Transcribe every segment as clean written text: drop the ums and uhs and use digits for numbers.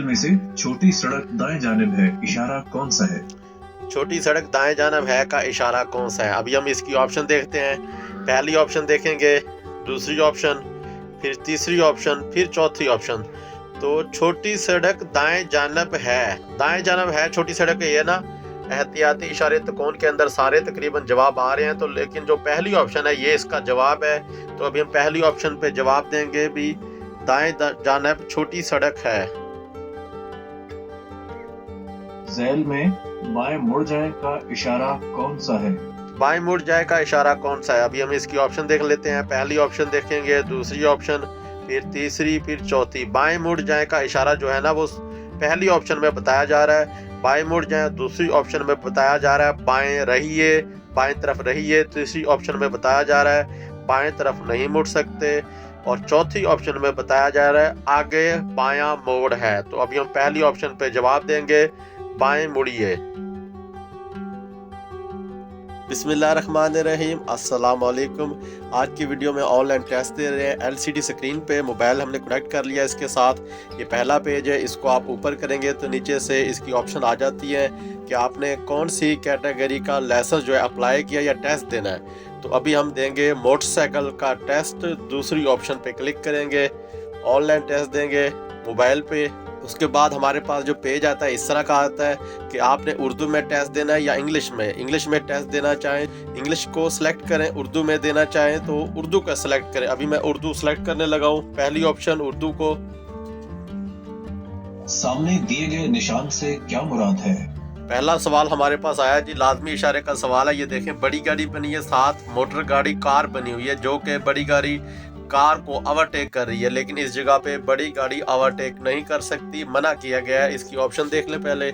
में से छोटी सड़क दाएं जानिब है, इशारा कौन सा है? छोटी सड़क दाएं जानिब है का इशारा कौन सा है? अभी हम इसकी ऑप्शन देखते हैं। पहली ऑप्शन देखेंगे, दूसरी ऑप्शन, फिर तीसरी ऑप्शन, फिर चौथी ऑप्शन। तो छोटी सड़क दाएं जानिब है छोटी सड़क है, ये ना। एहतियाती इशारे तकोन के अंदर सारे तकरीबन जवाब आ रहे हैं, तो लेकिन जो पहली ऑप्शन है ये इसका जवाब है। तो अभी हम पहली ऑप्शन पे जवाब देंगे भी दाएं जानिब छोटी सड़क है। झैल में बाएं मुड़ जाए का इशारा कौन सा है? बाएं मुड़ जाए का इशारा कौन सा है? अभी हम इसकी ऑप्शन देख लेते हैं। पहली ऑप्शन देखेंगे, दूसरी ऑप्शन, फिर तीसरी, फिर चौथी। बाएं मुड़ जाए का इशारा जो है ना वो पहली ऑप्शन में बताया जा रहा है। बाएं मुड़ जाए दूसरी ऑप्शन में बताया जा रहा है बाएं रहिए, बाएं तरफ रहिए। तीसरी ऑप्शन में बताया जा रहा है बाएं तरफ नहीं मुड़ सकते, और चौथी ऑप्शन में बताया जा रहा है आगे बायां मोड़ है। तो अभी हम पहली ऑप्शन पे जवाब देंगे बाएं मुड़िए। बिस्मिल्लाहिर्रहमानिर्रहीम, अस्सलाम वालेकुम। आज की वीडियो में ऑनलाइन टेस्ट दे रहे हैं। एलसीडी स्क्रीन पे मोबाइल हमने कनेक्ट कर लिया इसके साथ। ये पहला पेज है, इसको आप ऊपर करेंगे तो नीचे से इसकी ऑप्शन आ जाती है कि आपने कौन सी कैटेगरी का लेसन जो है अप्लाई किया या टेस्ट देना है। तो अभी हम देंगे मोटरसाइकिल का टेस्ट। दूसरी ऑप्शन पे क्लिक करेंगे, ऑनलाइन टेस्ट देंगे मोबाइल पे। उसके बाद हमारे पास जो पेज आता है इस तरह का आता है कि आपने उर्दू में टेस्ट देना है या इंग्लिश में टेस्ट देना चाहें इंग्लिश को सिलेक्ट करें, उर्दू में देना चाहें तो उर्दू का सिलेक्ट करें। अभी मैं उर्दू सिलेक्ट करने लगा हूँ, पहली ऑप्शन उर्दू को। सामने दिए गए निशान से क्या मुराद है? पहला सवाल हमारे पास आया जी, लाजमी इशारे का सवाल है। ये देखें, बड़ी गाड़ी बनी है, साथ मोटर गाड़ी कार बनी हुई है, जो कि बड़ी गाड़ी कार को ओवरटेक कर रही है, लेकिन इस जगह पे बड़ी गाड़ी ओवरटेक नहीं कर सकती, मना किया गया है। इसकी ऑप्शन देख ले पहले।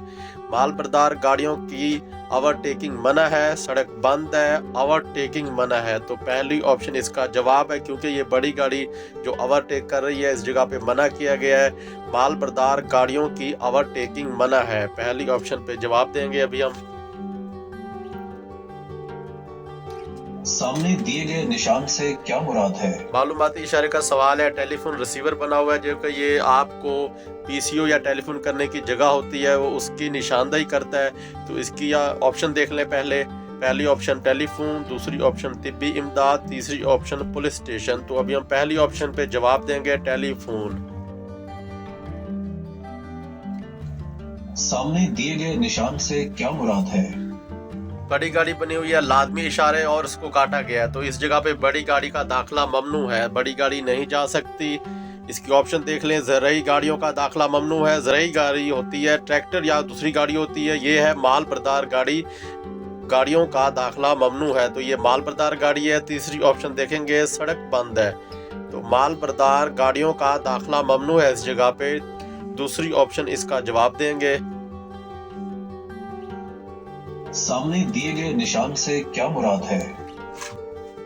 माल बरदार गाड़ियों की ओवरटेकिंग मना है, सड़क बंद है, ओवरटेकिंग मना है। तो पहली ऑप्शन इसका जवाब है, क्योंकि ये बड़ी गाड़ी जो ओवरटेक कर रही है इस जगह पे मना किया गया है। माल बरदार गाड़ियों की ओवरटेकिंग मना है। पहली ऑप्शन पे जवाब देंगे अभी हम। सामने दिए गए निशान से क्या मुराद है? मालूमाती इशारे का सवाल है। टेलीफोन रिसीवर बना हुआ है, जो कि ये आपको पीसीओ या टेलीफोन करने की जगह होती है, वो उसकी निशानदेही करता है। तो इसकी ऑप्शन देख लें पहले। पहली ऑप्शन टेलीफोन, दूसरी ऑप्शन तिब्बी इमदाद, तीसरी ऑप्शन पुलिस स्टेशन। तो अभी हम पहली ऑप्शन पे जवाब देंगे टेलीफोन। सामने दिए गए निशान से क्या मुराद है? बड़ी गाड़ी बनी हुई है, लाजमी इशारे और उसको काटा गया है, तो इस जगह पे बड़ी गाड़ी का दाखला ममनू है, बड़ी गाड़ी नहीं जा सकती। इसकी ऑप्शन देख लें। ज़रई गाड़ियों का दाखला ममनू है। ज़रई गाड़ी होती है ट्रैक्टर या दूसरी गाड़ी होती है, ये है माल बरदार गाड़ी, गाड़ियों का दाखला ममनू है, तो ये माल बरदार गाड़ी है। तीसरी ऑप्शन देखेंगे, सड़क बंद है, तो माल बरदार गाड़ियों का दाखला ममनू है इस जगह पे। दूसरी ऑप्शन इसका जवाब देंगे। सामने दिए गए निशान से क्या मुराद है?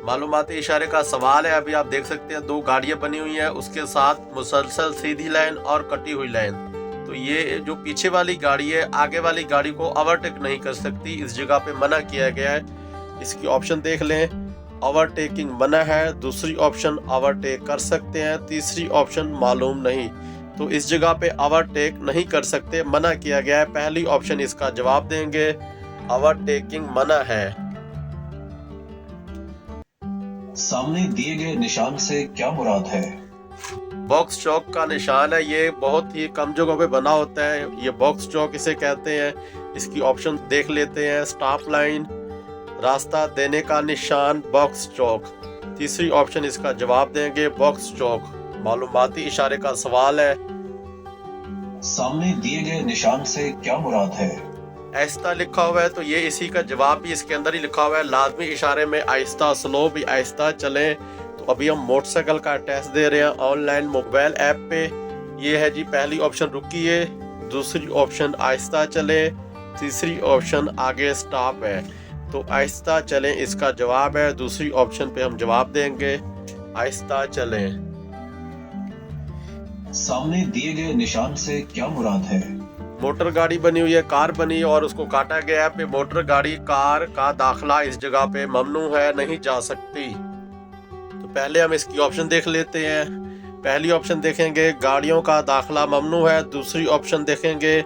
मालूमाती इशारे का सवाल है। अभी आप देख सकते हैं दो गाड़ियां बनी हुई हैं, उसके साथ मुसलसल सीधी लाइन और कटी हुई लाइन। तो ये जो पीछे वाली गाड़ी है आगे वाली गाड़ी को ओवरटेक नहीं कर सकती, इस जगह पे मना किया गया है। इसकी ऑप्शन देख लें। ओवरटेकिंग मना है। दूसरी ऑप्शन ओवरटेक कर सकते हैं, तीसरी ऑप्शन मालूम नहीं। तो इस जगह पे ओवरटेक नहीं कर सकते, मना किया गया है। पहली ऑप्शन इसका जवाब देंगे, ओवरटेकिंग मना है। सामने दिए गए निशान से क्या मुराद है? बॉक्स चौक का निशान है, ये बहुत ही कम जगहों पे बना होता है, ये बॉक्स चौक इसे कहते हैं। इसकी ऑप्शन देख लेते हैं। स्टॉप लाइन, रास्ता देने का निशान, बॉक्स चौक। तीसरी ऑप्शन इसका जवाब देंगे, बॉक्स चौक। मालूमाती इशारे का सवाल है। सामने दिए गए निशान से क्या मुराद है? आहिस्ता लिखा हुआ है, तो ये इसी का जवाब भी इसके अंदर ही लिखा हुआ है। लाजमी इशारे में आहिस्ता, स्लो भी आहिस्ता चलें। तो अभी हम मोटरसाइकिल का टेस्ट दे रहे हैं ऑनलाइन मोबाइल ऐप पे। ये है जी पहली ऑप्शन रुकिए, दूसरी ऑप्शन आहिस्ता चले, तीसरी ऑप्शन आगे स्टॉप है। तो आहिस्ता चलें इसका जवाब है। दूसरी ऑप्शन पे हम जवाब देंगे, आहिस्ता चलें। सामने दिए गए निशान से क्या मुराद है? मोटर गाड़ी बनी हुई है, कार बनी है और उसको काटा गया है पे मोटर गाड़ी कार का दाखला इस जगह पे ममनू है, नहीं जा सकती। तो पहले हम इसकी ऑप्शन देख लेते हैं। पहली ऑप्शन देखेंगे गाड़ियों का दाखिला ममनू है, दूसरी ऑप्शन देखेंगे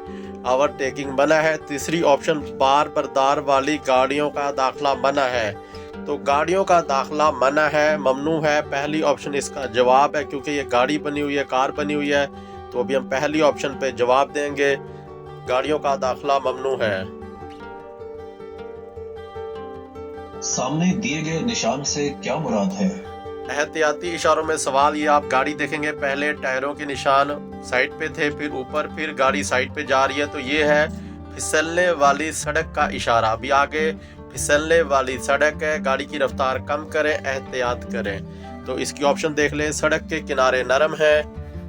ओवरटेकिंग मना है, तीसरी ऑप्शन बार बरदार वाली गाड़ियों का दाखिला मना है। तो गाड़ियों का दाखिला मना है, ममनू है, पहली ऑप्शन इसका जवाब है क्योंकि ये गाड़ी बनी हुई है, कार बनी हुई है। तो अभी हम पहली ऑप्शन पे जवाब देंगे, गाड़ियों का दाखिला ममनू है। सामने दिए गए निशान से क्या मुराद है? एहतियाती इशारों में सवाल ये, आप गाड़ी देखेंगे पहले टायरों के निशान साइड पे थे, फिर ऊपर, फिर गाड़ी साइड पे जा रही है, तो ये है फिसलने वाली सड़क का इशारा। अभी आगे फिसलने वाली सड़क है, गाड़ी की रफ्तार कम करें, एहतियात करें। तो इसकी ऑप्शन देख लें, सड़क के किनारे नरम है,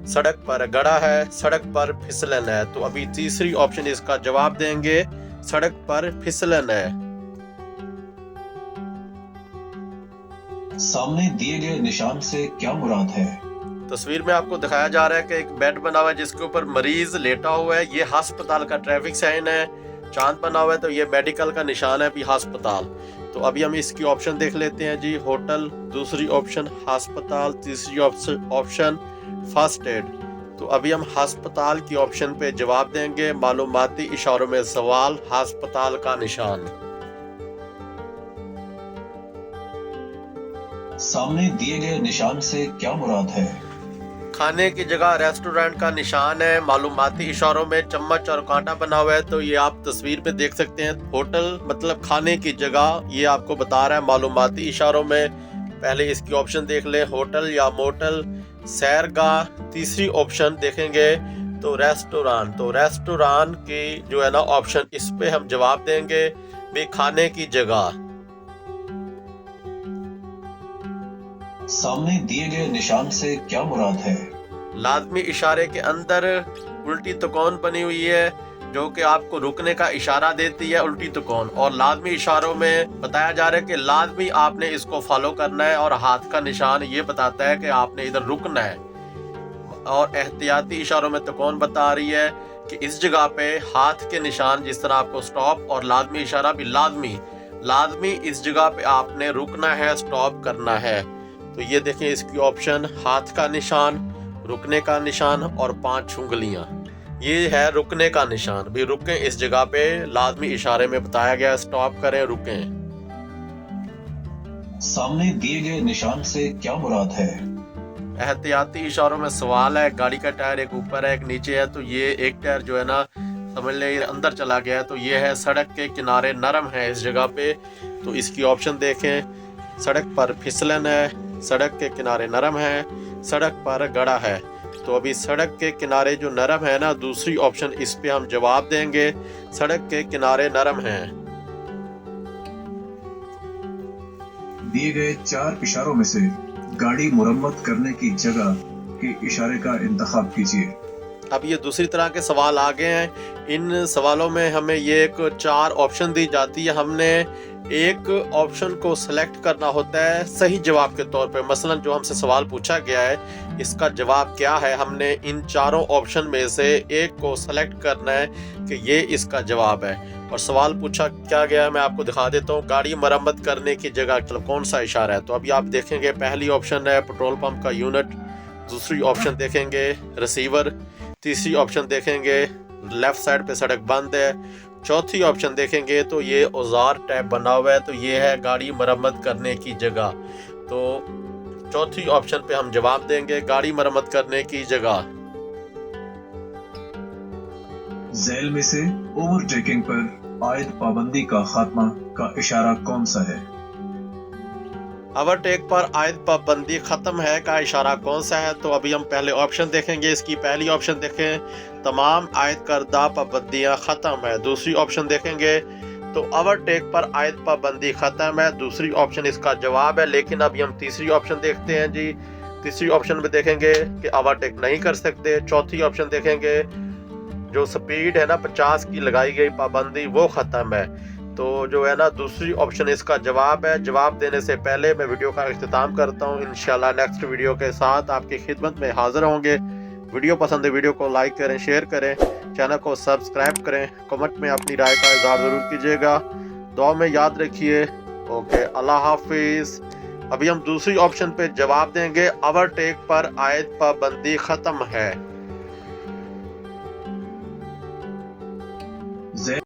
सड़क पर गड़ा है, सड़क पर फिसलन है। तो अभी तीसरी ऑप्शन इसका जवाब देंगे, सड़क पर फिसलन है। सामने दिए गए निशान से क्या मुराद है? तस्वीर में आपको दिखाया जा रहा है कि एक बेड बना हुआ है जिसके ऊपर मरीज लेटा हुआ है, ये अस्पताल का ट्रैफिक साइन है। चांद बना हुआ है तो ये मेडिकल का निशान है, भी अस्पताल। तो अभी हम इसकी ऑप्शन देख लेते हैं जी, होटल, दूसरी ऑप्शन अस्पताल, तीसरी ऑप्शन फर्स्ट एड। तो अभी हम अस्पताल की ऑप्शन पे जवाब देंगे, मालूमाती इशारों में सवाल, अस्पताल का निशान। सामने दिए गए निशान से क्या मुराद है? खाने की जगह रेस्टोरेंट का निशान है, मालूमाती इशारों में चम्मच और कांटा बना हुआ है। तो ये आप तस्वीर पे देख सकते हैं, होटल मतलब खाने की जगह, ये आपको बता रहा है मालूमाती इशारों में। पहले इसकी ऑप्शन देख ले, होटल या मोटल, सैरगाह, तीसरी ऑप्शन देखेंगे तो रेस्टोरेंट। तो रेस्टोरेंट की जो है ना ऑप्शन, इस पे हम जवाब देंगे भी खाने की जगह। सामने दिए गए निशान से क्या मुराद है? लाजमी इशारे के अंदर उल्टी तकोन बनी हुई है जो कि आपको रुकने का इशारा देती है, उल्टी तकोन। और लाजमी इशारों में बताया जा रहा है कि लाजमी आपने इसको फॉलो करना है, और हाथ का निशान ये बताता है कि आपने इधर रुकना है। और एहतियाती इशारों में तकोन बता रही है कि इस जगह पे हाथ के निशान, जिस तरह आपको स्टॉप, और लाजमी इशारा भी लाजमी इस जगह पे आपने रुकना है, स्टॉप करना है। तो ये देखें इसकी ऑप्शन, हाथ का निशान, रुकने का निशान और 5 उंगलियां, ये है रुकने का निशान। भी रुकें इस जगह पे, लाजमी इशारे में बताया गया स्टॉप करें, रुकें। सामने दिए गए निशान से क्या मुराद है? एहतियाती इशारों में सवाल है, गाड़ी का टायर एक ऊपर है एक नीचे है, तो ये एक टायर जो है ना समझ ले अंदर चला गया है। तो ये है सड़क के किनारे नरम है इस जगह पे। तो इसकी ऑप्शन देखें, सड़क पर फिसलन है, सड़क के किनारे नरम है, सड़क पर गड़ा है। तो अभी सड़क के किनारे जो नरम है ना, दूसरी ऑप्शन, इस पे हम जवाब देंगे, सड़क के किनारे नरम है। दिए गए 4 इशारों में से गाड़ी मुरम्मत करने की जगह के इशारे का इंतखाब कीजिए। अब ये दूसरी तरह के सवाल आ गए हैं। इन सवालों में हमें ये 4 ऑप्शन दी जाती है, हमने एक ऑप्शन को सिलेक्ट करना होता है सही जवाब के तौर पे। मसलन जो हमसे सवाल पूछा गया है, इसका जवाब क्या है, हमने इन चारों ऑप्शन में से एक को सिलेक्ट करना है कि ये इसका जवाब है। और सवाल पूछा क्या गया है मैं आपको दिखा देता हूँ, गाड़ी मरम्मत करने की जगह कौन सा इशारा है। तो अभी आप देखेंगे पहली ऑप्शन है पेट्रोल पंप का यूनिट, दूसरी ऑप्शन देखेंगे रिसीवर, तीसरी ऑप्शन देखेंगे लेफ्ट साइड पे सड़क बंद है, चौथी ऑप्शन देखेंगे तो ये औजार टैब बना हुआ है, तो ये है गाड़ी मरम्मत करने की जगह। तो चौथी ऑप्शन पे हम जवाब देंगे, गाड़ी मरम्मत करने की जगह। झैल में से ओवरटेकिंग पर आयद पाबंदी का खात्मा का इशारा कौन सा है? ओवरटेक पर आयद पाबंदी खत्म है का इशारा कौन सा है? तो अभी हम पहले ऑप्शन देखेंगे। इसकी पहली ऑप्शन देखें, तमाम आयद करदा पाबंदियां खत्म है। दूसरी ऑप्शन देखेंगे तो ओवरटेक पर आयद पाबंदी खत्म है, दूसरी ऑप्शन इसका जवाब है। लेकिन अभी हम तीसरी ऑप्शन देखते हैं जी। तीसरी ऑप्शन में देखेंगे कि ओवरटेक नहीं कर सकते। चौथी ऑप्शन देखेंगे जो स्पीड है ना 50 की लगाई गई पाबंदी वो खत्म है। तो जो है ना दूसरी ऑप्शन इसका जवाब है। जवाब देने से पहले मैं वीडियो का इख्तिताम करता हूँ। इंशाल्लाह नेक्स्ट वीडियो के साथ आपकी खिदमत में हाजिर होंगे। वीडियो पसंद है वीडियो को लाइक करें, शेयर करें, चैनल को सब्सक्राइब करें, कमेंट में अपनी राय का इज़हार ज़रूर कीजिएगा। दुआ में याद रखिए। ओके, अल्लाह हाफिज़। अभी हम दूसरी ऑप्शन पे जवाब देंगे, ओवरटेक पर आयद पाबंदी खत्म है।